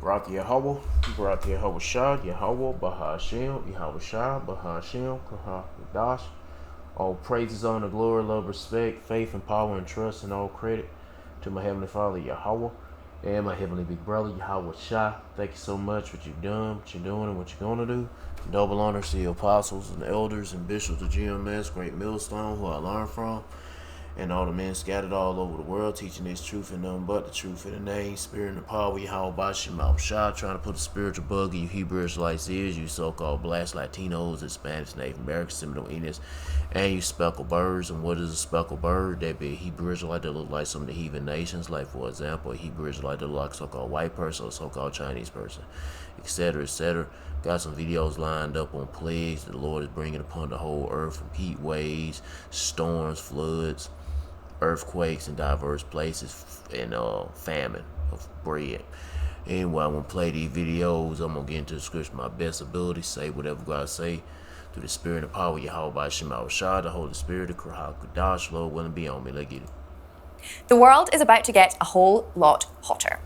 Barak Yahweh, Barak Yahweh Shah, Yahweh, Bahashem, Yahweh Shah, Bahashem, Kahadash. All praises, honor, glory, love, respect, faith, and power, and trust, and all credit to my Heavenly Father, Yahweh, and my Heavenly Big Brother, Yahweh Shah. Thank you so much for what you've done, what you're doing, and what you're going to do. Double honors to the apostles and elders and bishops of GMS, Great Millstone, who I learned from, and all the men scattered all over the world, teaching this truth and nothing but the truth in the name, spirit, and the power. Yahweh Bashim Al Shah, trying to put a spiritual bug in you Hebrew Israelites ears, you so-called blacks, Latinos, Hispanics, Native Americans, Seminole Indians, and you speckled birds. And what is a speckled bird? That'd be a Hebrew Israelite that look like some of the heathen nations, like, for example, a Hebrew Israelite that look like a so-called white person or so-called Chinese person, etc., etc. Got some videos lined up on plagues that the Lord is bringing upon the whole earth, from heat waves, storms, floods, earthquakes in diverse places, and famine of bread. Anyway, I'm going to play these videos. I'm going to get into the scripture my best ability, say whatever God say, through the spirit and power, Yahweh by Shema Shah, the Holy Spirit, the Krahak Kadash, Lord willing, be on me. Let's get it. The world is about to get a whole lot hotter.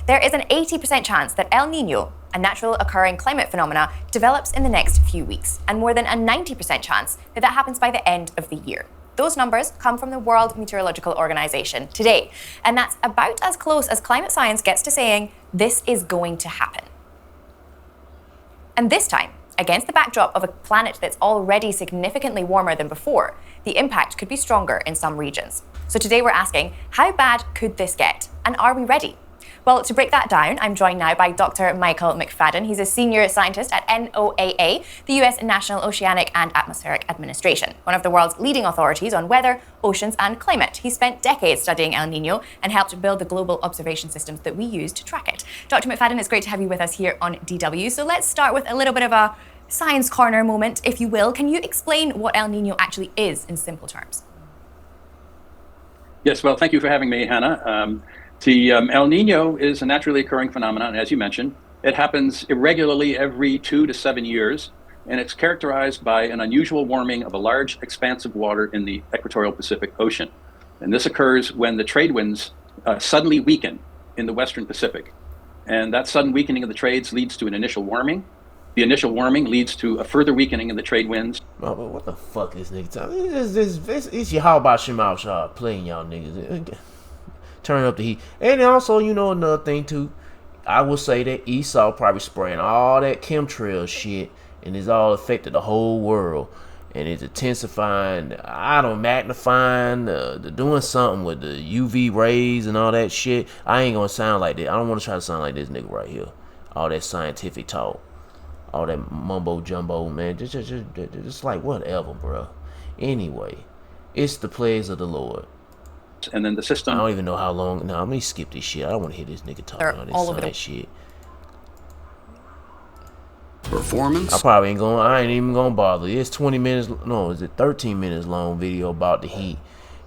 There is an 80% chance that El Nino, a natural occurring climate phenomena, develops in the next few weeks, and more than a 90% chance that that happens by the end of the year. Those numbers come from the World Meteorological Organization today, and that's about as close as climate science gets to saying this is going to happen. And this time, against the backdrop of a planet that's already significantly warmer than before, the impact could be stronger in some regions. So today we're asking, how bad could this get? And are we ready? Well, to break that down, I'm joined now by Dr. Michael McFadden. He's a senior scientist at NOAA, the US National Oceanic and Atmospheric Administration, one of the world's leading authorities on weather, oceans, and climate. He spent decades studying El Nino and helped build the global observation systems that we use to track it. Dr. McFadden, it's great to have you with us here on DW. So let's start with a little bit of a science corner moment, if you will. Can you explain what El Nino actually is in simple terms? Yes, well, thank you for having me, Hannah. El Nino is a naturally occurring phenomenon, as you mentioned. It happens irregularly every 2 to 7 years, and it's characterized by an unusual warming of a large expanse of water in the equatorial Pacific Ocean. And this occurs when the trade winds suddenly weaken in the Western Pacific. And that sudden weakening of the trades leads to an initial warming. The initial warming leads to a further weakening in the trade winds. Oh, but what the fuck is nigga talking? It's Yahweh Shema Shah playing y'all niggas. Turn up the heat. And also, you know, another thing too, I will say that Esau probably spraying all that chemtrail shit, and it's all affected the whole world, and it's intensifying, magnifying, doing something with the UV rays and all that shit. I ain't gonna sound like that. I don't want to try to sound like this nigga right here. All that scientific talk, all that mumbo jumbo, man. Just like whatever, bro. Anyway, it's the plagues of the Lord. And then the system. I don't even know how long. No, let me skip this shit. I don't want to hear this nigga talking all this science shit. Performance. I ain't even gonna bother. It's 20 minutes. No, is it 13 minutes long video about the heat?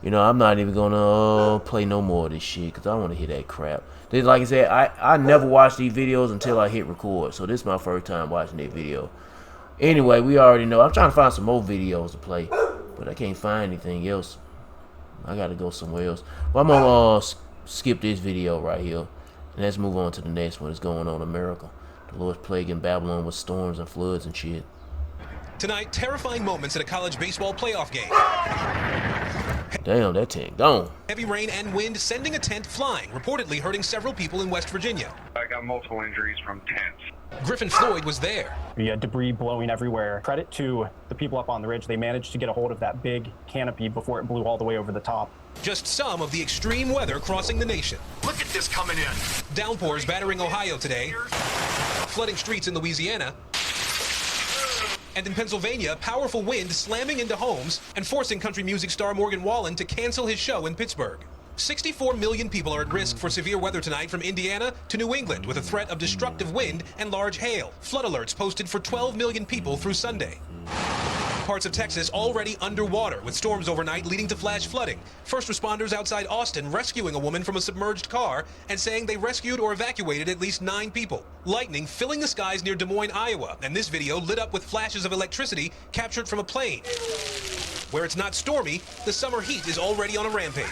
You know, I'm not even gonna play no more of this shit because I don't want to hear that crap. Like I said, I never watch these videos until I hit record. So this is my first time watching that video. Anyway, we already know. I'm trying to find some more videos to play, but I can't find anything else. I gotta go somewhere else. Well, I'm gonna skip this video right here, and let's move on to the next one. It's going on in America. The Lord's plaguing Babylon with storms and floods and shit. Tonight, terrifying moments at a college baseball playoff game. Damn, that tank gone. Heavy rain and wind sending a tent flying, reportedly hurting several people in West Virginia. I got multiple injuries from tents. Griffin Floyd was there. We had debris blowing everywhere. Credit to the people up on the ridge. They managed to get a hold of that big canopy before it blew all the way over the top. Just some of the extreme weather crossing the nation. Look at this coming in. Downpours battering Ohio today. Flooding streets in Louisiana. And in Pennsylvania, powerful wind slamming into homes and forcing country music star Morgan Wallen to cancel his show in Pittsburgh. 64 million people are at risk for severe weather tonight from Indiana to New England, with a threat of destructive wind and large hail. Flood alerts posted for 12 million people through Sunday. Parts of Texas already underwater, with storms overnight leading to flash flooding. First responders outside Austin rescuing a woman from a submerged car and saying they rescued or evacuated at least 9 people. Lightning filling the skies near Des Moines, Iowa, and this video lit up with flashes of electricity captured from a plane. Where it's not stormy, the summer heat is already on a rampage.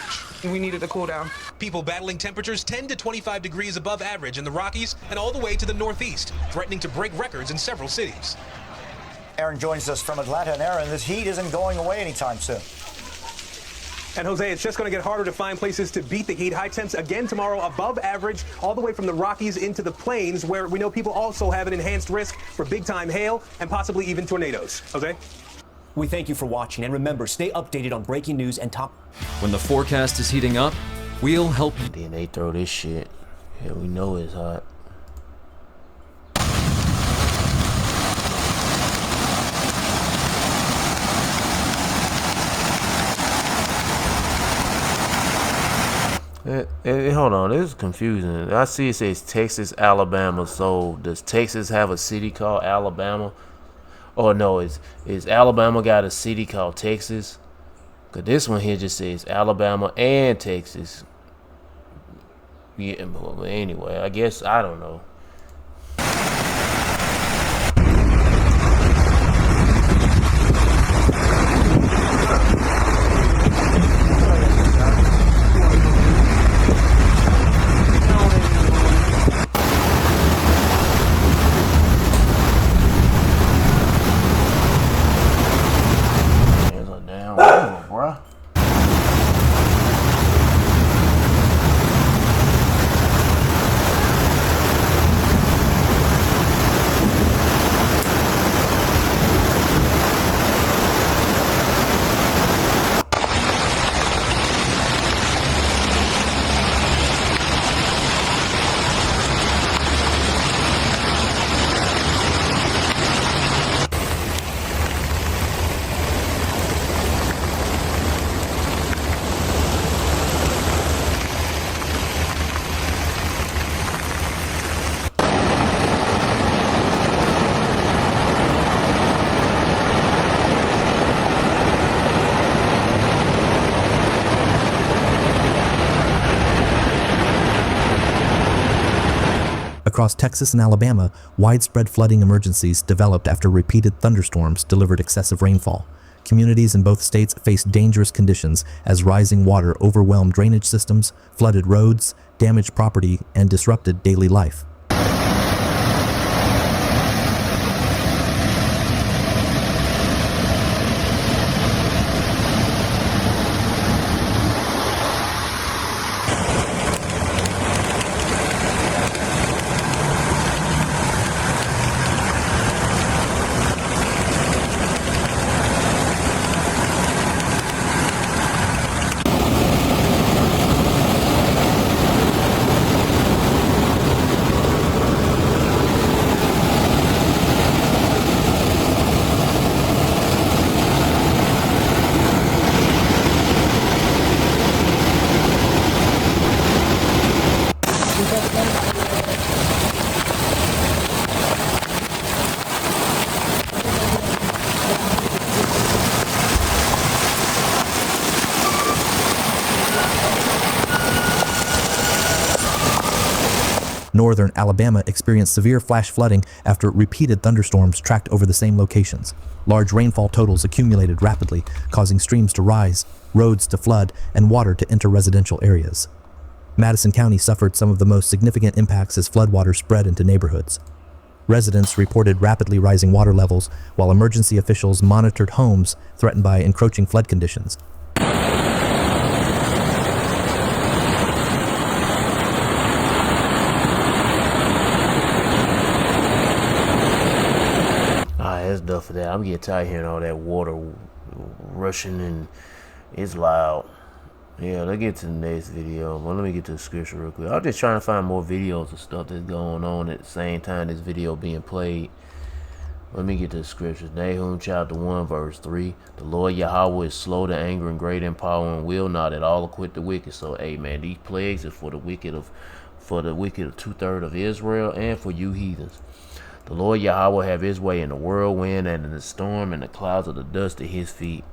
We needed to cool down. People battling temperatures 10 to 25 degrees above average in the Rockies and all the way to the Northeast, threatening to break records in several cities. Aaron joins us from Atlanta. And Aaron, this heat isn't going away anytime soon. And Jose, it's just going to get harder to find places to beat the heat. High temps again tomorrow above average, all the way from the Rockies into the plains, where we know people also have an enhanced risk for big-time hail and possibly even tornadoes. Jose? We thank you for watching, and remember, stay updated on breaking news and top. When the forecast is heating up, we'll help you. Then they throw this shit. Yeah, we know it's hot. Hold on, this is confusing. I see it says Texas, Alabama. So does Texas have a city called Alabama? Or no, is Alabama got a city called Texas? Cause this one here just says Alabama and Texas. Yeah, but anyway, I guess I don't know. Across Texas and Alabama, widespread flooding emergencies developed after repeated thunderstorms delivered excessive rainfall. Communities in both states faced dangerous conditions as rising water overwhelmed drainage systems, flooded roads, damaged property, and disrupted daily life. Northern Alabama experienced severe flash flooding after repeated thunderstorms tracked over the same locations. Large rainfall totals accumulated rapidly, causing streams to rise, roads to flood, and water to enter residential areas. Madison County suffered some of the most significant impacts as floodwater spread into neighborhoods. Residents reported rapidly rising water levels, while emergency officials monitored homes threatened by encroaching flood conditions. That's enough of that. I'm getting tired of hearing all that water rushing, and it's loud. Yeah, let's get to the next video. Well, let me get to the scripture real quick. I'm just trying to find more videos of stuff that's going on at the same time this video being played. Let me get to the scriptures. Nahum chapter 1 verse 3. The Lord Yahweh is slow to anger and great in power and will not at all acquit the wicked. So, hey man, these plagues are for the wicked of 2/3 of Israel and for you heathens. The Lord Yahweh have his way in the whirlwind and in the storm and the clouds of the dust at his feet.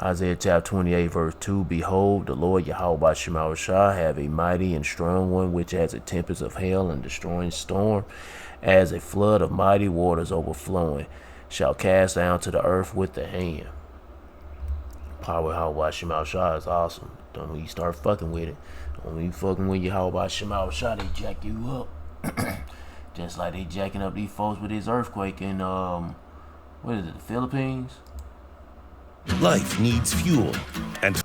Isaiah chapter 28 verse 2. Behold, the Lord Yahweh by Shemashah have a mighty and strong one, which has a tempest of hail and destroying storm, as a flood of mighty waters overflowing, shall cast down to the earth with the hand. power Yahweh Shema Shah is awesome. Don't when you start fucking with it. When you fucking with your Yahweh Shema Shah, they jack you up. Just like they jacking up these folks with this earthquake in what is it, the Philippines? Life needs fuel, and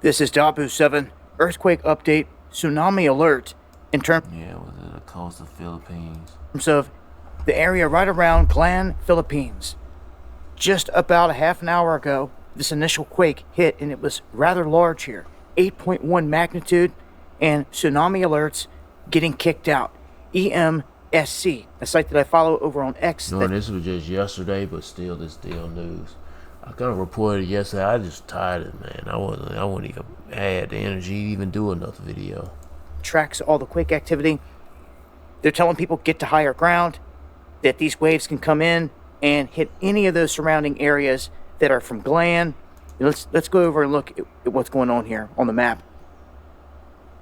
this is Dabu 7 earthquake update, tsunami alert in terms was it the coast of Philippines? Of the area right around Glan, Philippines. Just about a half an hour ago, this initial quake hit, and it was rather large here, 8.1 magnitude, and tsunami alerts getting kicked out. EMSC, a site that I follow over on X. No, this was just yesterday, but still, this still news. I kind of reported yesterday. I just tired of it, man. I wouldn't even had the energy to even do another video. Tracks all the quake activity. They're telling people get to higher ground, that these waves can come in and hit any of those surrounding areas that are from Glan. Let's go over and look at what's going on here on the map.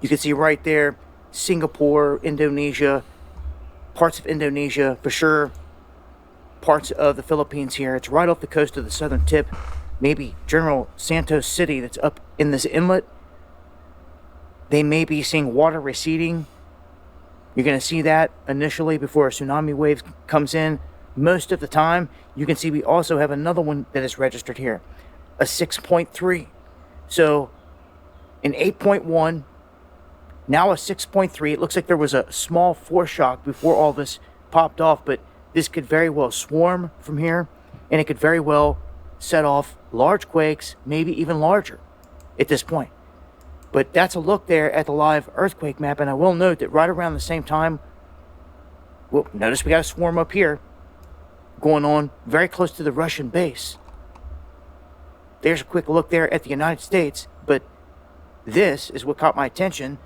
You can see right there, Singapore, Indonesia, parts of Indonesia for sure, parts of the Philippines here. It's right off the coast of the southern tip, maybe General Santos City that's up in this inlet. They may be seeing water receding. You're going to see that initially before a tsunami wave comes in. Most of the time, you can see we also have another one that is registered here, a 6.3. So an 8.1, now a 6.3. It looks like there was a small foreshock before all this popped off, but this could very well swarm from here, and it could very well set off large quakes, maybe even larger at this point. But that's a look there at the live earthquake map, and I will note that right around the same time, well, notice we got a swarm up here going on very close to the Russian base. There's a quick look there at the United States, but this is what caught my attention,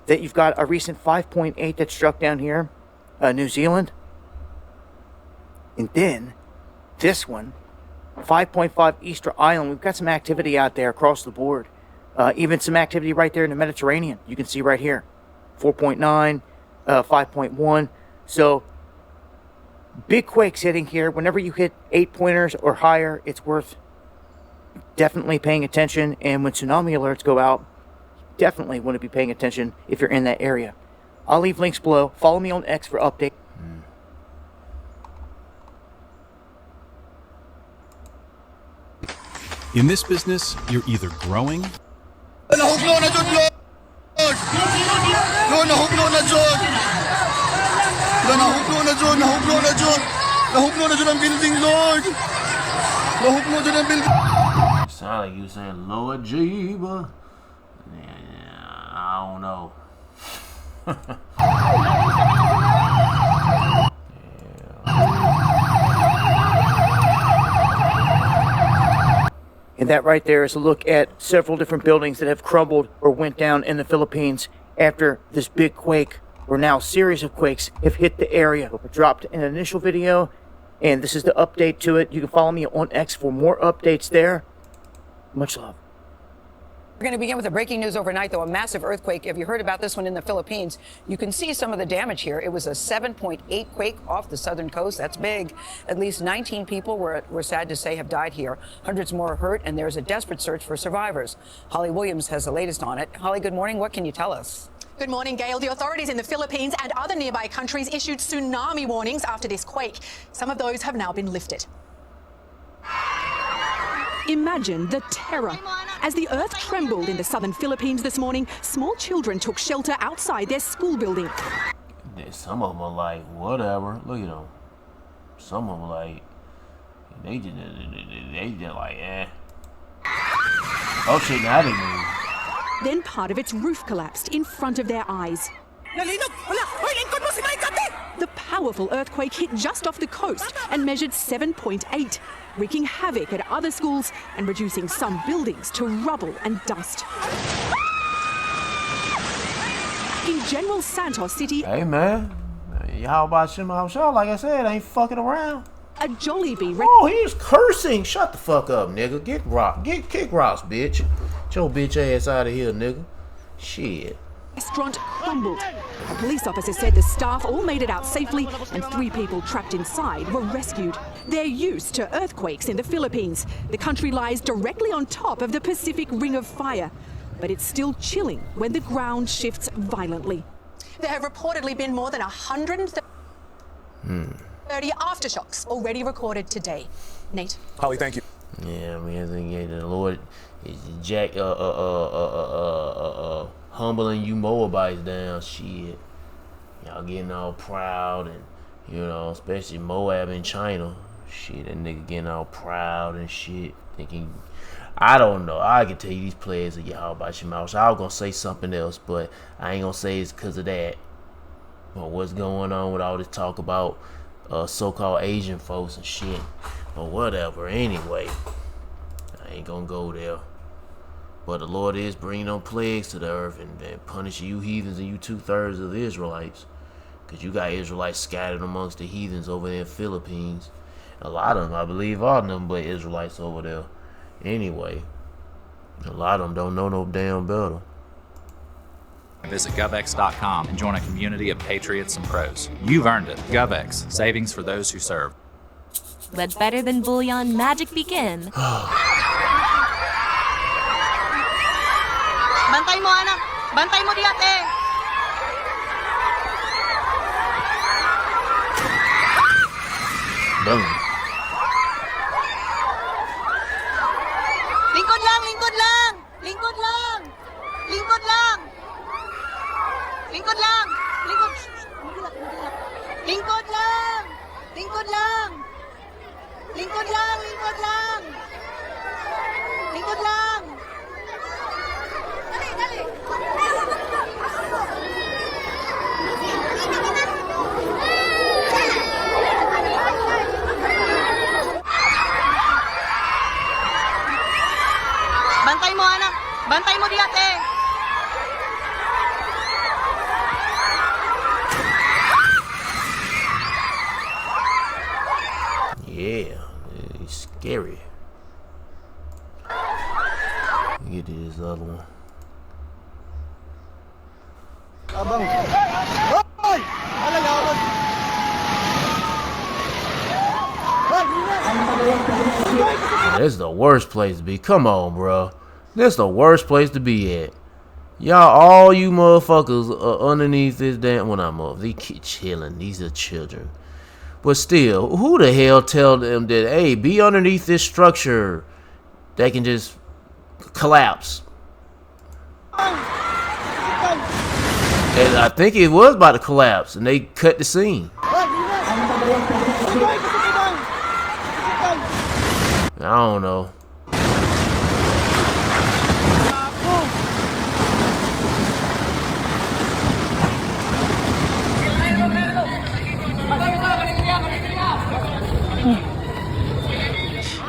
that you've got a recent 5.8 that struck down here, New Zealand. And then this one, 5.5 Easter Island. We've got some activity out there across the board. Even some activity right there in the Mediterranean. You can see right here, 4.9, 5.1. So big quakes hitting here. Whenever you hit 8-pointers or higher, it's worth definitely paying attention. And when tsunami alerts go out, definitely want to be paying attention if you're in that area. I'll leave links below. Follow me on X for updates. In this business, you're either growing Nahugno na jud, Lord. Lord, nahugno na jud. Nahugno na jud, nahugno na jud. Nahugno na jud ang building, Lord. Nahugno jud ang building. You sound like you saying Lord Jeeba. Yeah, I don't know. And that right there is a look at several different buildings that have crumbled or went down in the Philippines after this big quake, or now series of quakes, have hit the area. I dropped an initial video, and this is the update to it. You can follow me on X for more updates there. Much love. We're going to begin with the breaking news overnight, though. A massive earthquake. If you heard about this one in the Philippines, you can see some of the damage here. It was a 7.8 quake off the southern coast. That's big. At least 19 people we're sad to say have died here. Hundreds more are hurt, and there's a desperate search for survivors. Holly Williams has the latest on it. Holly, good morning. What can you tell us? Good morning, Gail. The authorities in the Philippines and other nearby countries issued tsunami warnings after this quake. Some of those have now been lifted. Imagine the terror. As the earth trembled in the southern Philippines this morning, small children took shelter outside their school building. Some of them are like, whatever. Look at them. Some of them are like, they just like, eh. Oh shit, now they move. Then part of its roof collapsed in front of their eyes. The powerful earthquake hit just off the coast and measured 7.8, wreaking havoc at other schools and reducing some buildings to rubble and dust. In General Santos City, hey man, y'all about Shema Shah, like I said, ain't fucking around. A Jollibee. Oh, he's cursing. Shut the fuck up, nigga. Get kick rocks, bitch. Get your bitch ass out of here, nigga. Shit. restaurant crumbled. A police officer said the staff all made it out safely and 3 people trapped inside were rescued. They're used to earthquakes in the Philippines. The country lies directly on top of the Pacific Ring of Fire, but it's still chilling when the ground shifts violently. There have reportedly been more than 130 aftershocks already recorded today. Nate. Holly, thank you. Yeah, I mean, I think the Lord is Jack humbling you Moabites down. Shit, y'all getting all proud and especially Moab and China. Shit, that nigga getting all proud and shit, thinking. I don't know. I can tell you these players are y'all about your mouth. So I was gonna say something else, but I ain't gonna say it's because of that. But what's going on with all this talk about so-called Asian folks and shit or whatever? Anyway, I ain't gonna go there. But the Lord is bringing on plagues to the earth and punishing you heathens and you 2/3 of the Israelites, because you got Israelites scattered amongst the heathens over there in the Philippines. A lot of them, I believe, are nothing but Israelites over there. Anyway, a lot of them don't know no damn better. Visit GovX.com and join a community of patriots and pros. You've earned it. GovX, savings for those who serve. Let better than bullion magic begin. Bantay mo, anak. Bantay mo, diate. Boom. Lingkod lang, lingkod lang. Lingkod lang. Lingkod lang. Lingkod lang. Lingkod. Lingkod lang. Lingkod lang. Lingkod lang, lingkod lang. Lingkod lang. Dali, dali. Bantay mo, anak. Bantay mo, diate. Yeah, it's scary. Get to this other one. Abang. Hoy! Alay, This is the worst place to be. Come on, bro. This is the worst place to be at. Y'all, all you motherfuckers are underneath this damn. Well, not motherfuckers. They keep chilling. These are children. But still, who the hell tell them that, hey, be underneath this structure that can just collapse? And I think it was about to collapse, and they cut the scene. I don't know.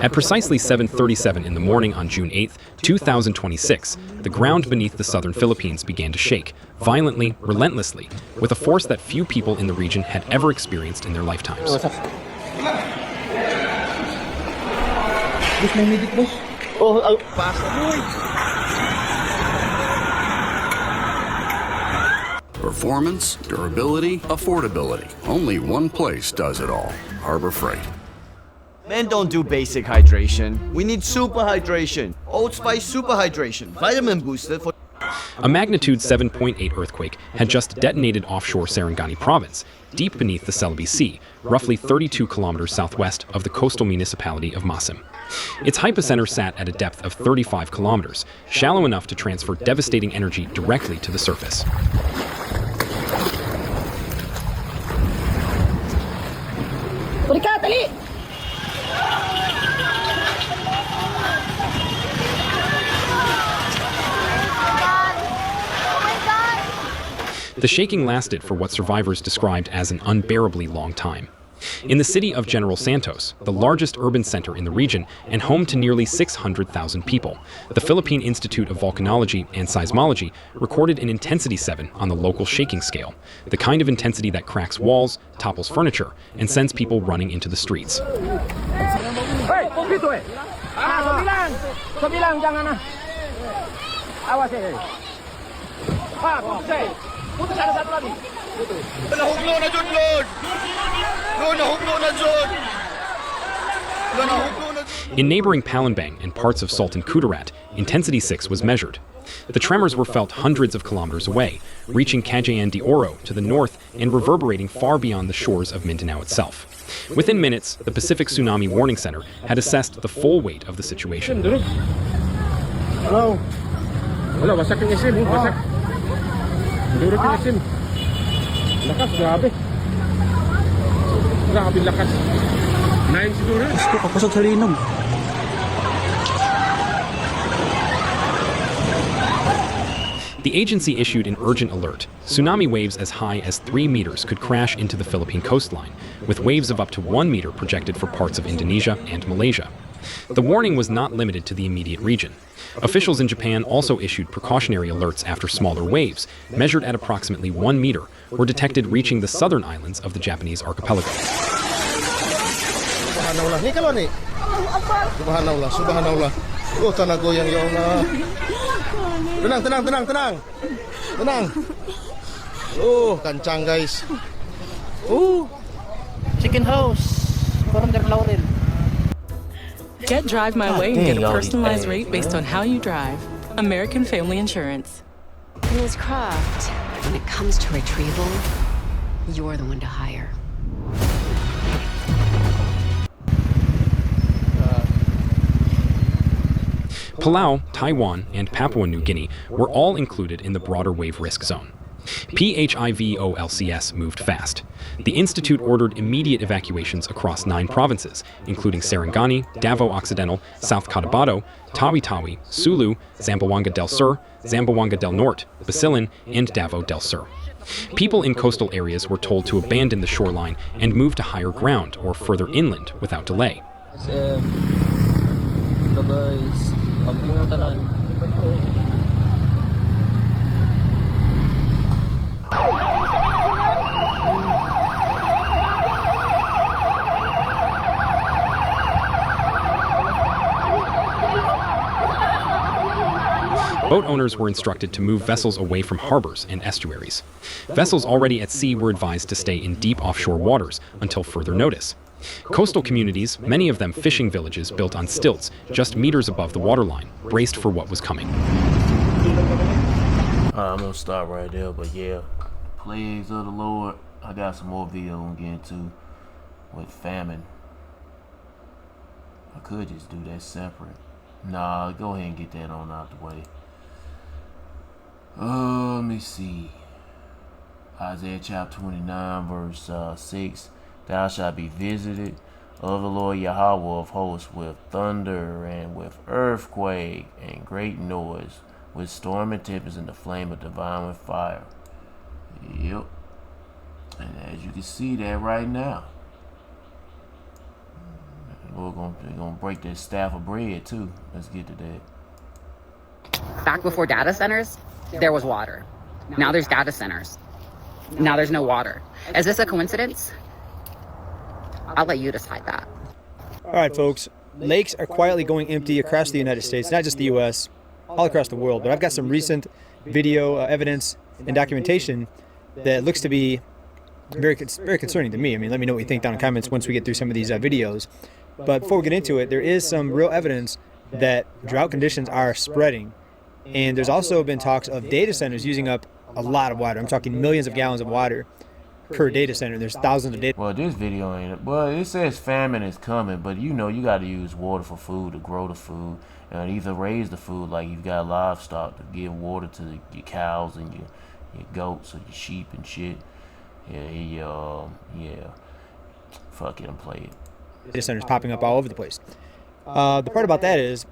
At precisely 7:37 in the morning on June 8, 2026, the ground beneath the southern Philippines began to shake, violently, relentlessly, with a force that few people in the region had ever experienced in their lifetimes. Performance, durability, affordability. Only one place does it all. Harbor Freight. Men don't do basic hydration. We need super hydration. Old Spice super hydration. Vitamin booster for... A magnitude 7.8 earthquake had just detonated offshore Sarangani province, deep beneath the Celebes Sea, roughly 32 kilometers southwest of the coastal municipality of Masim. Its hypocenter sat at a depth of 35 kilometers, shallow enough to transfer devastating energy directly to the surface. The shaking lasted for what survivors described as an unbearably long time. In the city of General Santos, the largest urban center in the region and home to nearly 600,000 people, the Philippine Institute of Volcanology and Seismology recorded an intensity 7 on the local shaking scale, the kind of intensity that cracks walls, topples furniture, and sends people running into the streets. Nahugno na jud, Lord. Lord, nahugno na jud. Lord, nahugno na jud. In neighboring Palembang and parts of Sultan Kudarat, intensity 6 was measured. The tremors were felt hundreds of kilometers away, reaching Cagayan de Oro to the north and reverberating far beyond the shores of Mindanao itself. Within minutes, the Pacific Tsunami Warning Center had assessed the full weight of the situation. Hello. Wala, wasak yung isim. Wasak. Durog yung isim. Lakas, grabe. Grabe lakas. 9 siguro. Gusto kapasok sa linom. The agency issued an urgent alert. Tsunami waves as high as 3 meters could crash into the Philippine coastline, with waves of up to 1 meter projected for parts of Indonesia and Malaysia. The warning was not limited to the immediate region. Officials in Japan also issued precautionary alerts after smaller waves, measured at approximately 1 meter, were detected reaching the southern islands of the Japanese archipelago. Subhanallah. Ni kalau ni. Subhanallah, subhanallah. Oh, tanah goyang ya Allah. Tenang, tenang, tenang, tenang. Tenang. Oh, kancang guys. Chicken house. Parang dari Laurel. Get Drive My Way and get a personalized rate based on how you drive. American Family Insurance. Ms. Croft, when it comes to retrieval, you're the one to hire. Palau, Taiwan, and Papua New Guinea were all included in the broader wave risk zone. PHIVOLCS moved fast. The Institute ordered immediate evacuations across 9 provinces, including Sarangani, Davao Occidental, South Cotabato, Tawi-Tawi, Sulu, Zamboanga del Sur, Zamboanga del Norte, Basilan, and Davao del Sur. People in coastal areas were told to abandon the shoreline and move to higher ground or further inland without delay. Boat owners were instructed to move vessels away from harbors and estuaries. Vessels already at sea were advised to stay in deep offshore waters until further notice. Coastal communities, many of them fishing villages built on stilts just meters above the waterline, braced for what was coming. I'm gonna stop right there, but yeah, plagues of the Lord. I got some more video I'm gonna get into with famine. I could just do that separate. Nah, go ahead and get that on out the way. Let me see. Isaiah chapter 29 verse 6. Thou shalt be visited of the Lord Yahweh of hosts with thunder and with earthquake and great noise, with storm and tempest and the flame of divine fire. Yep. And as you can see that right now, we're gonna break this staff of bread too. Let's get to that. Back before data centers, there was water. Now there's data centers. Now there's no water. Is this a coincidence? I'll let you decide that. All right, folks. Lakes are quietly going empty across the United States, not just the U.S., all across the world. But I've got some recent video evidence and documentation that looks to be very concerning to me. I mean, let me know what you think down in the comments once we get through some of these videos. But before we get into it, there is some real evidence that drought conditions are spreading. And there's also been talks of data centers using up a lot of water. I'm talking millions of gallons of water per data center. There's thousands of data. Well, this video ain't. Well, it says famine is coming, but you know you got to use water for food to grow the food and either raise the food, like you've got livestock to give water to your cows and your goats or your sheep and shit. Yeah. Fuck it and play it. Data centers popping up all over the place. The part about that is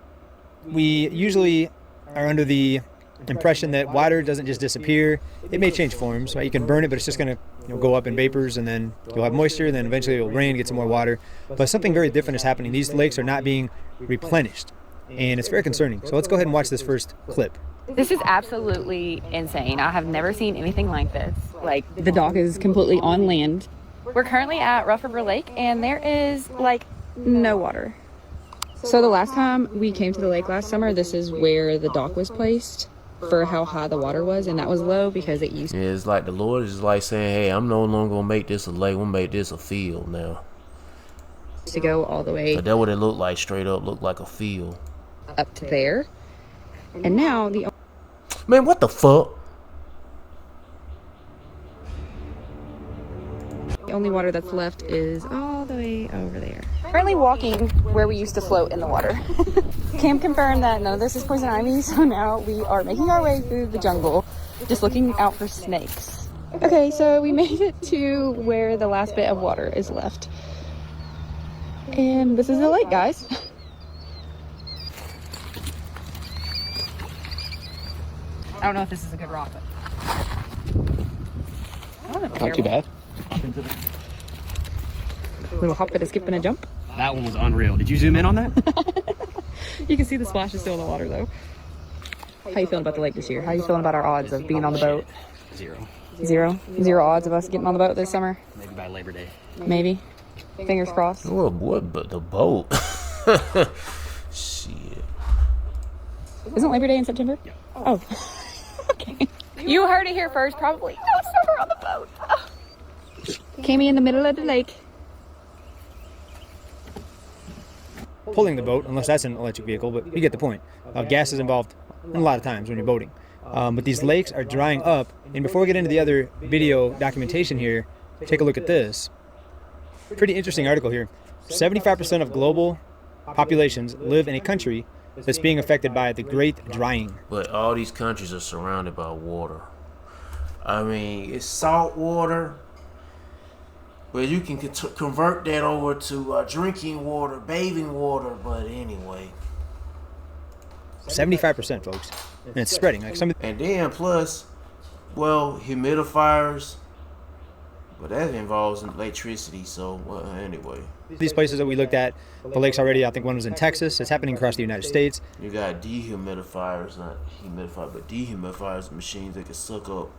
we usually are under the impression that water doesn't just disappear. It may change forms, right? You can burn it, but it's just going to go up in vapors, and then you'll have moisture, and then eventually it'll rain, get some more water. But something very different is happening. These lakes are not being replenished, and it's very concerning. So let's go ahead and watch this first clip. This is absolutely insane. I have never seen anything like this. Like, the dock is completely on land. We're currently at Rough River Lake, and there is, like, no water. So the last time we came to the lake last summer, this is where the dock was placed. for how high the water was, and that was low because it used Yeah, it's like the Lord is like saying, hey, I'm no longer gonna make this a lake, I'm gonna make this a field now. to go all the way But that what it looked like, straight up looked like a field. up to there. And now the Man, what the fuck? only water that's left is all the way over there. Currently walking where we used to float in the water. Cam confirmed that none of this is poison ivy, so now we are making our way through the jungle, just looking out for snakes. Okay, so we made it to where the last bit of water is left. And this is the lake, guys. I don't know if this is a good rock, but Not too bad. Little hop and a skip and a jump. That one was unreal. Did you zoom in on that? You can see the splashes still in the water though. How you feeling about the lake this year? How you feeling about our odds of being on the boat? Zero. Zero odds of us getting on the boat this summer? Maybe by Labor Day. Maybe. Fingers crossed. Well, what but the boat? Shit. Isn't Labor Day in September? Yeah. Oh. Okay. You heard it here first, probably. No summer on the boat. Cammy in the middle of the lake. Pulling the boat, unless that's an electric vehicle, but you get the point. Gas is involved a lot of times when you're boating. But these lakes are drying up, and before we get into the other video documentation here, take a look at this. Pretty interesting article here. 75% of global populations live in a country that's being affected by the Great Drying. But all these countries are surrounded by water. I mean, it's salt water, but you can convert that over to drinking water, bathing water. But anyway, 75%, folks, and it's spreading. Like some. And then plus, well, humidifiers. But that involves electricity. So well, anyway. These places that we looked at, the lakes already, I think one was in Texas. It's happening across the United States. You got dehumidifiers, not humidifiers, but dehumidifiers, machines that can suck up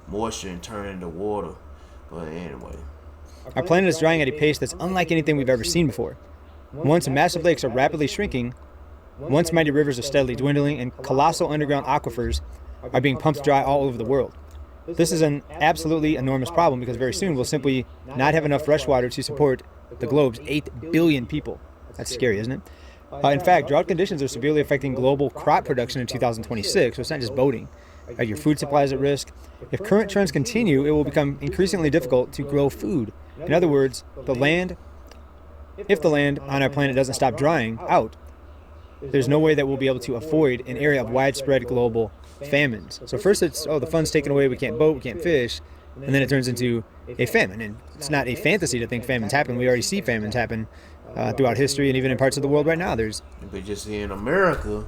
moisture and turn it into water. But anyway. Our planet is drying at a pace that's unlike anything we've ever seen before. Once massive lakes are rapidly shrinking, once mighty rivers are steadily dwindling, and colossal underground aquifers are being pumped dry all over the world. This is an absolutely enormous problem because very soon we'll simply not have enough fresh water to support the globe's 8 billion people. That's scary, isn't it? In fact, drought conditions are severely affecting global crop production in 2026, so it's not just boating. Your food supply is at risk. If current trends continue, it will become increasingly difficult to grow food. In other words, if the land on our planet doesn't stop drying out, there's no way that we'll be able to avoid an area of widespread global famines. So first it's, the fun's taken away, we can't boat, we can't fish, and then it turns into a famine. And it's not a fantasy to think famines happen. We already see famines happen throughout history and even in parts of the world right now. But just here in America,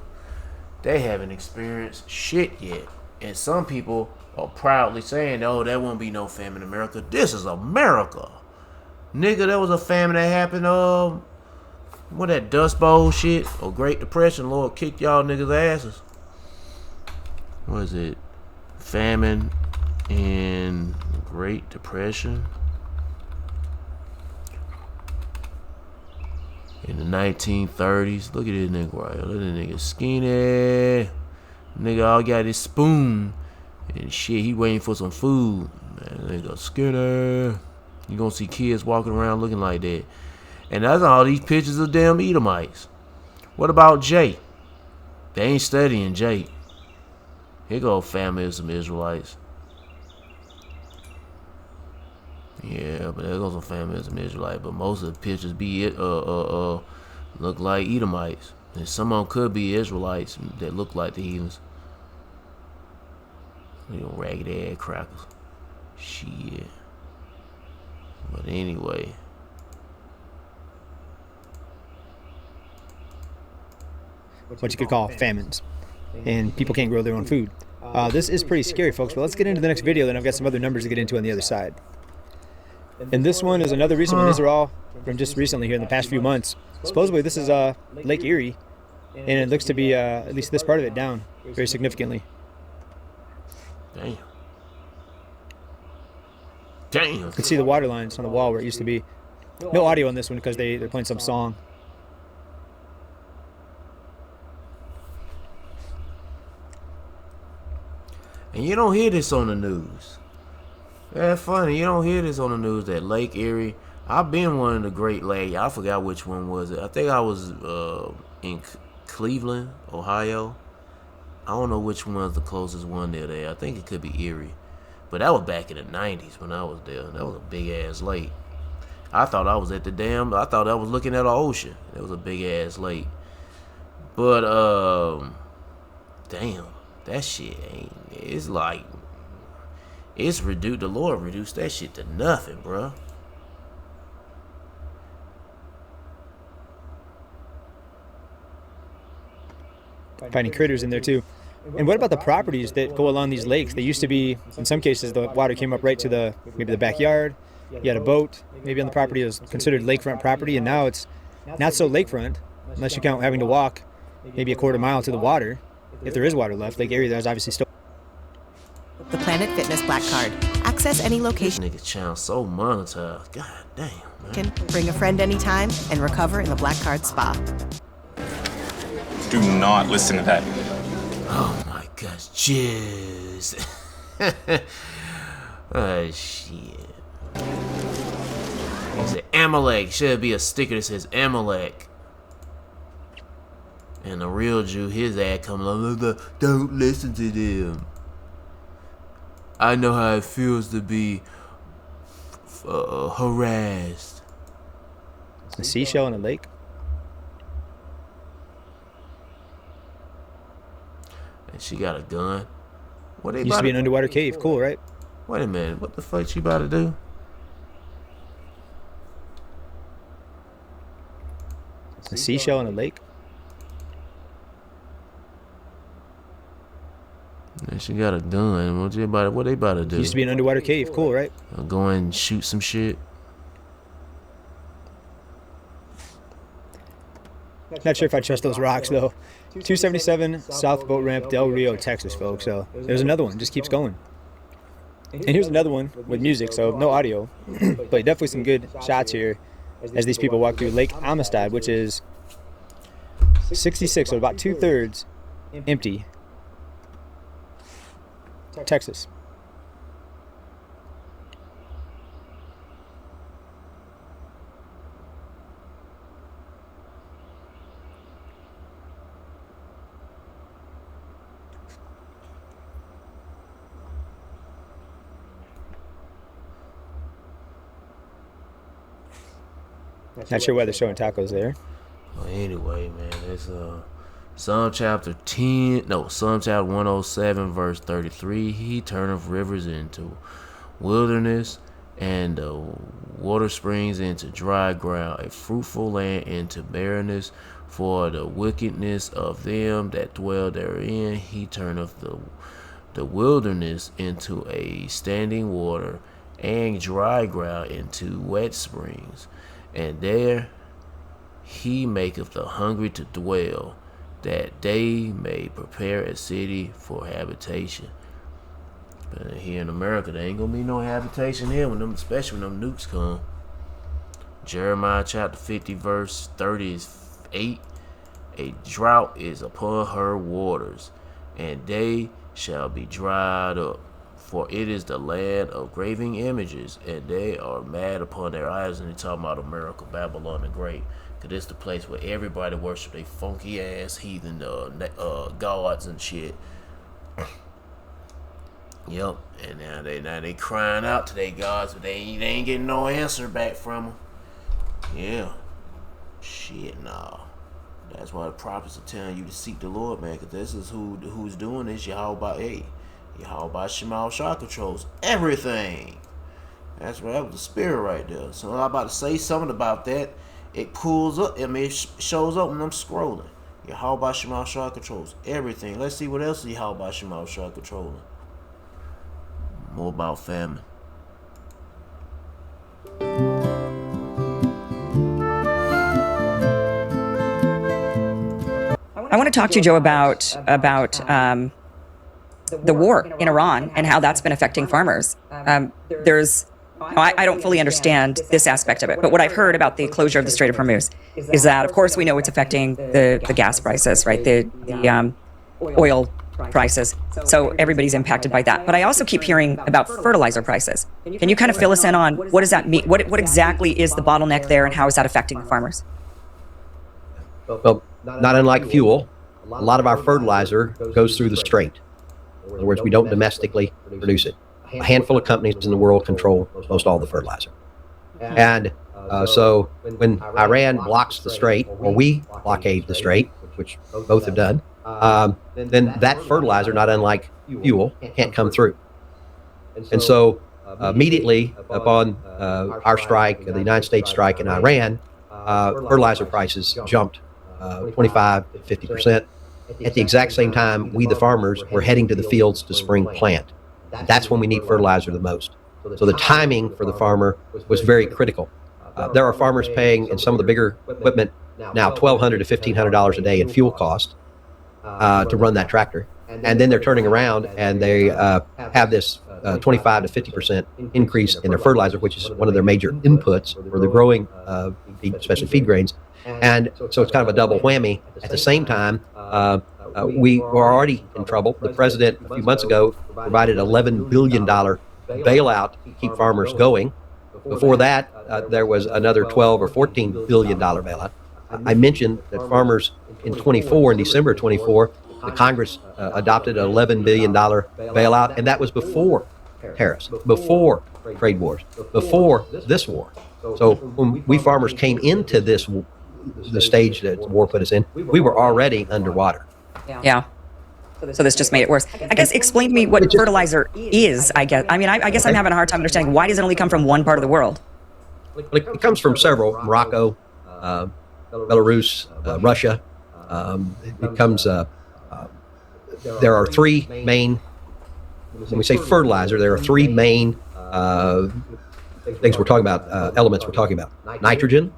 they haven't experienced shit yet. And some people are proudly saying, oh, there won't be no famine in America. This is America. Nigga, there was a famine that happened, what that Dust Bowl shit or Great Depression. Lord kicked y'all niggas' asses. What is it? Famine in Great Depression in the 1930s. Look at this nigga right here. Look at this nigga skinny. Nigga all got his spoon and shit. He waiting for some food. Man, nigga skinny. You gonna see kids walking around looking like that. And that's all these pictures of damn Edomites. What about Jay? They ain't studying Jay. Here go a family of some Israelites. Yeah, but there goes a family of some Israelites. But most of the pictures be look like Edomites. And some of them could be Israelites that look like the heathens. You know, ragged ass crackers. Shit. But anyway. What you could call famines. And people can't grow their own food. This is pretty scary, folks, but let's get into the next video, then I've got some other numbers to get into on the other side. And this one is another recent one. These are all from just recently here in the past few months. Supposedly this is Lake Erie, and it looks to be, at least this part of it, down very significantly. Damn. Damn. You can see the water lines on the wall where it used to be. No audio on this one because they're playing some song. And you don't hear this on the news. That's funny. You don't hear this on the news, that Lake Erie. I've been one of the Great Lakes. I forgot which one was it. I think I was in Cleveland, Ohio. I don't know which one's the closest one near there. I think it could be Erie. But that was back in the 90s when I was there. That was a big-ass lake. I thought I was at I thought I was looking at an ocean. It was a big-ass lake. But, damn, that shit it's like, it's reduced, the Lord reduced that shit to nothing, bruh. Finding critters in there too. And what about the properties that go along these lakes? They used to be, in some cases, the water came up right to maybe the backyard. You had a boat, maybe on the property. It was considered lakefront property, and now it's not so lakefront, unless you count having to walk maybe a quarter mile to the water, if there is water left. Lake Erie, there's obviously still. The Planet Fitness Black Card. Access any location. Nigga sound so monetized. God damn, man. Bring a friend anytime and recover in the Black Card Spa. Do not listen to that. Oh my gosh, jizz. Oh shit. He said Amalek. Should be a sticker that says Amalek. And the real Jew, his ad come along, don't listen to them. I know how it feels to be harassed. A seashell in a lake? And she got a gun. What they Used to be an underwater cave. Cool, right? Wait a minute. What the fuck she about to do? A seashell in a lake? And she got a gun. What they about to do? Used to be an underwater cave. Cool, right? Go and shoot some shit. Not sure if I trust those rocks, though. 277 South Boat Ramp, Del Rio, Texas, folks. So there's another one. Just keeps going. And here's another one with music, so no audio. But definitely some good shots here as these people walk through Lake Amistad, which is 66, so about 2/3 empty. Texas. Not sure why they're showing tacos there. Well, anyway, man, it's Psalm chapter 107, verse 33. He turneth rivers into wilderness, and water springs into dry ground, a fruitful land into barrenness. For the wickedness of them that dwell therein, he turneth the wilderness into a standing water, and dry ground into wet springs. And there he maketh the hungry to dwell, that they may prepare a city for habitation. But here in America, there ain't gonna be no habitation here, especially when them nukes come. Jeremiah chapter 50, verse 38. A drought is upon her waters, and they shall be dried up. For it is the land of graven images, and they are mad upon their idols. And they talking about America, Babylon the Great. Because it's the place where everybody worship they funky ass heathen gods and shit. Yep. And now they crying out to their gods, but they ain't getting no answer back from them. Yeah. Shit, nah. That's why the prophets are telling you to seek the Lord, man. Because this is who's doing this. Yahweh Shemal Shah controls everything. That's right, that was the spirit right there. So I'm about to say something about that. It pulls up, it shows up when I'm scrolling. Yahweh Shemal Shah controls everything. Let's see what else Yahweh Shemal Shah controlling. More about famine. I want to talk to you, Joe, about the war in Iran and how that's been affecting farmers. I don't fully understand this aspect of it, but what I've heard about the closure of the Strait of Hormuz is that, of course, we know it's affecting the gas prices, right? The oil prices. So everybody's impacted by that. But I also keep hearing about fertilizer prices. Can you kind of fill us in on what does that mean? What exactly is the bottleneck there, and how is that affecting the farmers? Well, not unlike fuel, a lot of our fertilizer goes through the strait. In other words, we don't domestically produce it. A handful of companies in the world control most all the fertilizer. And so when Iran blocks the strait, or we blockade the strait, which both have done, then that fertilizer, not unlike fuel, can't come through. And so immediately upon our strike, the United States strike in Iran, fertilizer prices jumped 25 to 50%. At the exact same time, we, the farmers, were heading to the fields to spring plant. That's when we need fertilizer the most. So the timing for the farmer was very critical. There are farmers paying in some of the bigger equipment now $1,200 to $1,500 a day in fuel cost to run that tractor. And then they're turning around and they have this 25 to 50% increase in their fertilizer, which is one of their major inputs for the growing, especially feed grains. And so it's kind of a double whammy. At the same time, we were already in trouble. The president a few months ago provided $11 billion bailout to keep farmers going. Before that, there was another $12 or $14 billion bailout. I mentioned that farmers in December 24, the Congress adopted an $11 billion bailout, and that was before tariffs, before trade wars, before this war. So when we farmers came into the stage that the war put us in, we were already underwater. Yeah. So this just made it worse. I guess explain to me what fertilizer is, I guess. I mean, I guess I'm having a hard time understanding, why does it only come from one part of the world? It comes from several: Morocco, Belarus, Russia. It comes. There are three main. When we say fertilizer, there are three main things we're talking about. Elements we're talking about: nitrogen,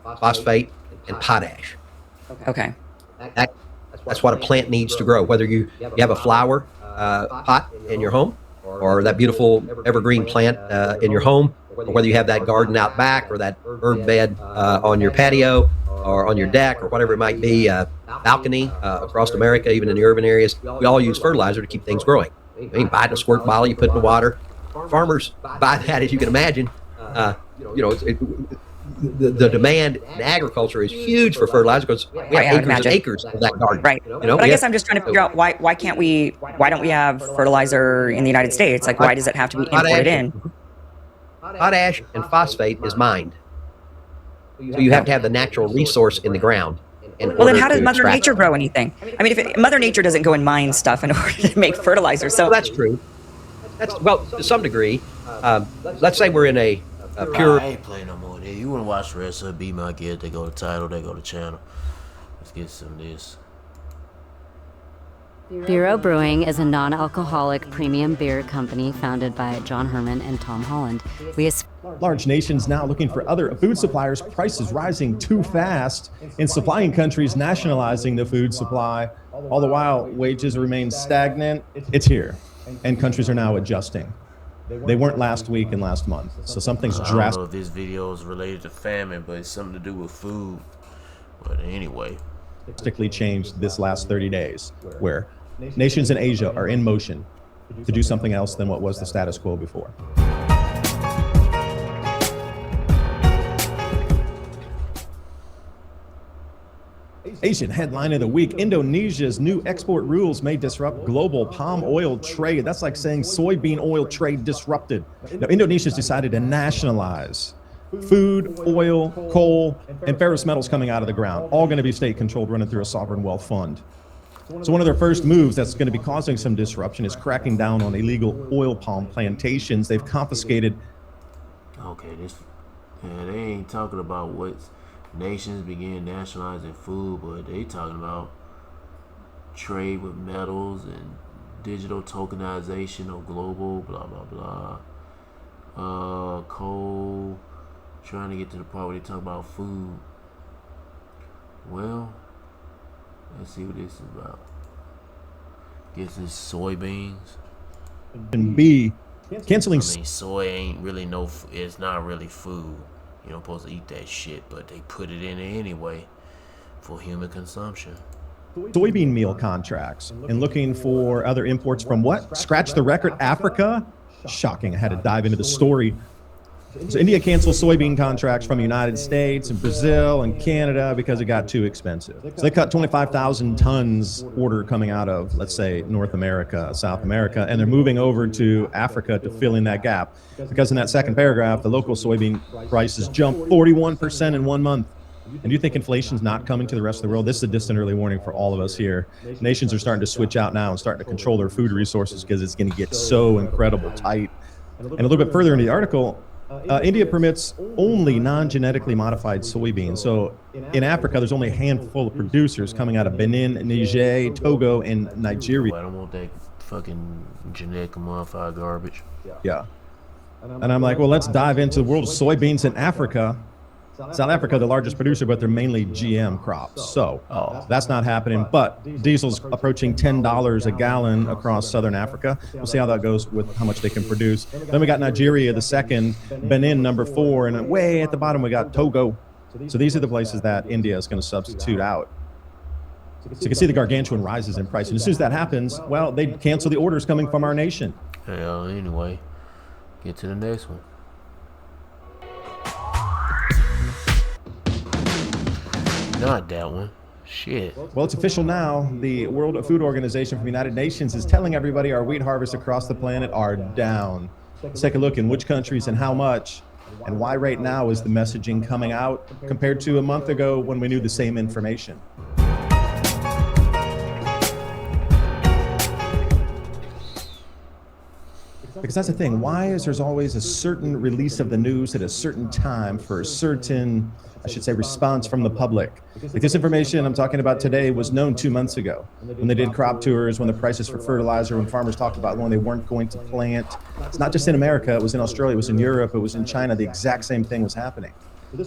phosphate, and potash. Okay. That's what a plant needs to grow. Whether you have a flower pot in your home, or that beautiful evergreen plant in your home, or whether you have that garden out back, or that herb bed on your patio, or on your deck, or whatever it might be, balcony across America, even in the urban areas, we all use fertilizer to keep things growing. You buy it in a squirt bottle, you put it in the water. Farmers buy that, as you can imagine. The demand in agriculture is huge for fertilizer because we have acres and acres of that garden. Right. But I guess I'm just trying to figure out why don't we have fertilizer in the United States? Like, why does it have to be imported in? Potash and phosphate is mined. So you have to have the natural resource in the ground. Well, then how does Mother Nature grow anything? I mean, Mother Nature doesn't go and mine stuff in order to make fertilizer. So that's true. Well, to some degree. Let's say we're in a pure. I ain't playing no more. You want to watch the rest of it, be my guest. They go to title, they go to channel. Let's get some of this. Bureau Brewing is a non-alcoholic premium beer company founded by John Herman and Tom Holland. Large nations now looking for other food suppliers, prices rising too fast, and supplying countries nationalizing the food supply. All the while, wages remain stagnant. It's here, and countries are now adjusting. They weren't last week and last month, so something's drastic. I don't know if this video is related to famine, but it's something to do with food. But anyway, drastically changed this last 30 days, where nations in Asia are in motion to do something else than what was the status quo before. Asian headline of the week: Indonesia's new export rules may disrupt global palm oil trade. That's like saying soybean oil trade disrupted. Now, Indonesia's decided to nationalize food, oil, coal, and ferrous metals coming out of the ground, all going to be state-controlled, running through a sovereign wealth fund. So one of their first moves that's going to be causing some disruption is cracking down on illegal oil palm plantations. They've confiscated. Okay, they ain't talking about what's nations begin nationalizing food, but they talking about trade with metals and digital tokenization of global blah blah blah. Coal. Trying to get to the part where they talk about food. Well, let's see what this is about. Guess it's soybeans. And B, canceling. I mean, soy ain't really it's not really food. You're not supposed to eat that shit, but they put it in there anyway for human consumption. soybean meal contracts and looking for other imports from what? Scratch the record, Africa? Shocking. I had to dive into the story. So India canceled soybean contracts from the United States and Brazil and Canada because it got too expensive. So they cut 25,000 tons order coming out of, let's say, North America, South America, and they're moving over to Africa to fill in that gap. Because in that second paragraph, the local soybean prices jumped 41% in 1 month. And you think inflation's not coming to the rest of the world? This is a distant early warning for all of us here. Nations are starting to switch out now and starting to control their food resources because it's going to get so incredible tight. And a little bit further in the article, India permits only non-genetically modified soybeans. So in Africa, there's only a handful of producers coming out of Benin, Niger, Togo, and Nigeria. I don't want that fucking genetic modified garbage. Yeah. And I'm like, well, let's dive into the world of soybeans in Africa. South Africa, the largest producer, but they're mainly GM crops. So that's not happening. But diesel's approaching $10 a gallon across southern Africa. We'll see how that goes with how much they can produce. Then we got Nigeria, the second, Benin, number 4, and way at the bottom we got Togo. So these are the places that India is going to substitute out. So you can see the gargantuan rises in price. And as soon as that happens, well, they cancel the orders coming from our nation. Hell, anyway, get to the next one. Not that one. Shit. Well, it's official now. The World Food Organization from the United Nations is telling everybody our wheat harvests across the planet are down. Let's take a look in which countries and how much, and why right now is the messaging coming out compared to a month ago when we knew the same information. Because that's the thing. Why is there's always a certain release of the news at a certain time for a certain, I should say, response from the public? Like this information I'm talking about today was known 2 months ago when they did crop tours, when the prices for fertilizer, when farmers talked about when they weren't going to plant. It's not just in America. It was in Australia. It was in Europe. It was in China. The exact same thing was happening.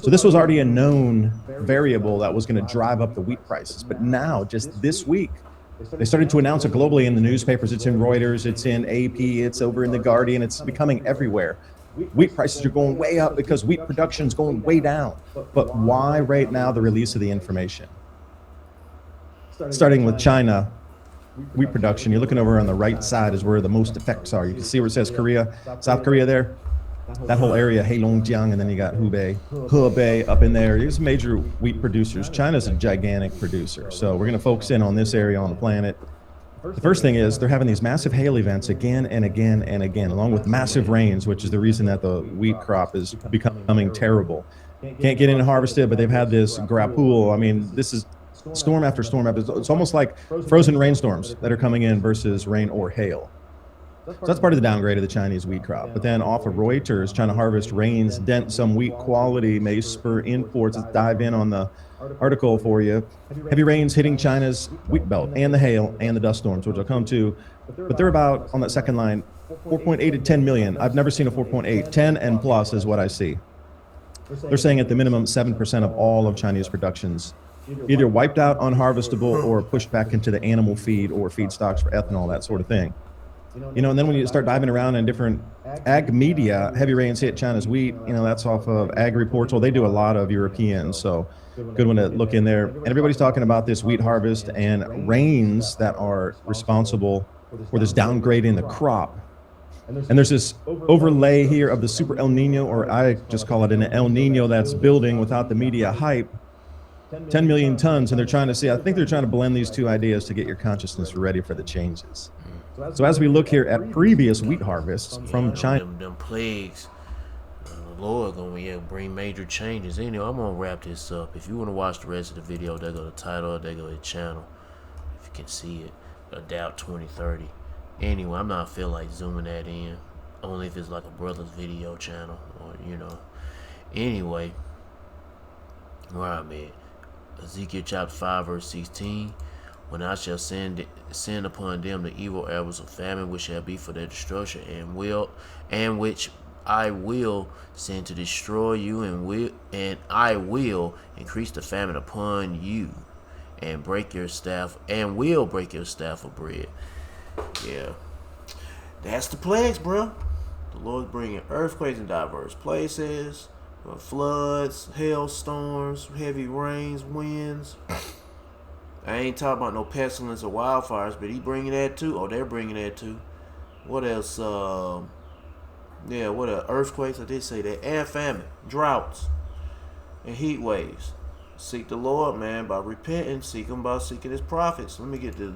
So this was already a known variable that was going to drive up the wheat prices. But now, just this week, they started to announce it globally in the newspapers. It's in Reuters, it's in AP, it's over in The Guardian, it's becoming everywhere. Wheat prices are going way up because wheat production is going way down. But why right now the release of the information? Starting with China, wheat production, you're looking over on the right side is where the most effects are. You can see where it says Korea, South Korea there. That whole area, Heilongjiang, and then you got Hubei up in there. There's major wheat producers. China's a gigantic producer. So we're going to focus in on this area on the planet. The first thing is they're having these massive hail events again and again and again, along with massive rains, which is the reason that the wheat crop is becoming terrible. Can't get in and harvest it, but they've had this grapule. I mean, this is storm after storm after. It's almost like frozen rainstorms that are coming in versus rain or hail. So that's part of the downgrade of the Chinese wheat crop. But then off of Reuters, China harvest rains dent some wheat quality, may spur imports. Let's dive in on the article for you. Heavy rains hitting China's wheat belt and the hail and the dust storms, which I'll come to. But they're about, on that second line, 4.8 to 10 million. I've never seen a 4.8. 10 and plus is what I see. They're saying at the minimum 7% of all of Chinese productions either wiped out, unharvestable, or pushed back into the animal feed or feedstocks for ethanol, that sort of thing. You know, and then when you start diving around in different ag media, heavy rains hit China's wheat. You know, that's off of Ag Reports. Well, they do a lot of Europeans, so good one to look in there. And everybody's talking about this wheat harvest and rains that are responsible for this downgrade in the crop. And there's this overlay here of the super El Nino, or I just call it an El Nino that's building without the media hype. 10 million tons, and they're trying to see, I think they're trying to blend these two ideas to get your consciousness ready for the changes. So as we look here at previous wheat harvests from China. Them plagues, the Lord gonna bring major changes. Anyway, I'm gonna wrap this up. If you want to watch the rest of the video, they go to the title, they go to the channel. If you can see it, Adapt 2030. Anyway, I'm not feel like zooming that in, only if it's like a brother's video channel, or you know. Anyway, where I'm at, Ezekiel chapter 5 verse 16. When I shall send upon them the evil arrows of famine, which shall be for their destruction, and which I will send to destroy you, and I will increase the famine upon you, and break your staff, and will break your staff of bread. Yeah, that's the plagues, bro. The Lord bringing earthquakes in diverse places, floods, hailstorms, heavy rains, winds. I ain't talking about no pestilence or wildfires, but he bringing that too. Oh, they're bringing that too. What else? Yeah, what else? Earthquakes, I did say that. And famine, droughts, and heat waves. Seek the Lord, man, by repenting. Seek him by seeking his prophets. Let me get to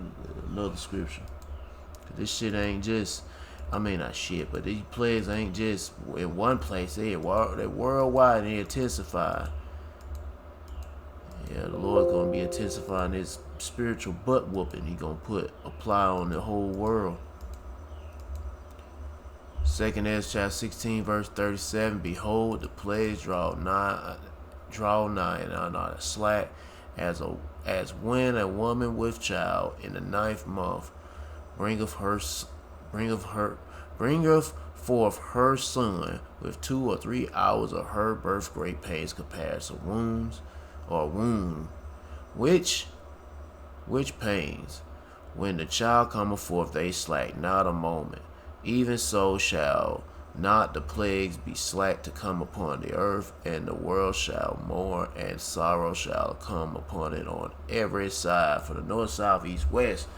another scripture. This shit ain't just, I mean, not shit, but these plagues ain't just in one place. They're worldwide and they intensify. Yeah, the Lord's going to be intensifying his spiritual butt whooping. He going to apply on the whole world. 2nd Ezra chapter 16 verse 37. Behold, the plagues draw nigh and are not slack, as when a woman with child in the 9th month bringeth forth her son with 2 or 3 hours of her birth, great pains compared to wounds or wound, which pains, when the child cometh forth, they slack not a moment. Even so shall not the plagues be slack to come upon the earth, and the world shall mourn, and sorrow shall come upon it on every side, from the north, south, east, west.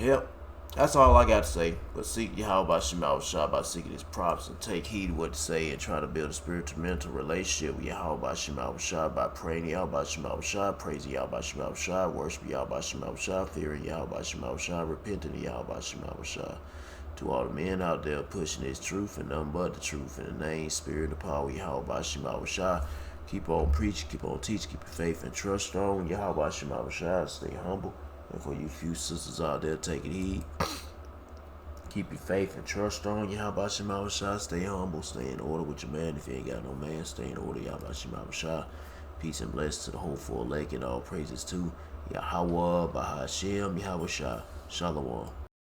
Yep. That's all I got to say. But seek Yahweh Shah by seeking his prophets, and take heed of what to say, and try to build a spiritual mental relationship with Yahweh Shah by praying Yahweh Shah, praising Yahweh Shah, worship Yahweh Shah, fearing Yahweh Shah, repenting Yahweh Shah. To all the men out there pushing his truth and nothing but the truth, in the name, spirit, the power, Yahweh Shah. Keep on preaching, keep on teaching, keep your faith and trust strong. Yahweh Shah, stay humble. And for you few sisters out there taking heed, keep your faith and trust strong. Yahweh Shah, stay humble, stay in order with your man. If you ain't got no man, stay in order. Yahweh Shah. Peace and blessings to the whole full lake, and all praises to Yahweh Bahashem, Yahweh Shah. Shalom.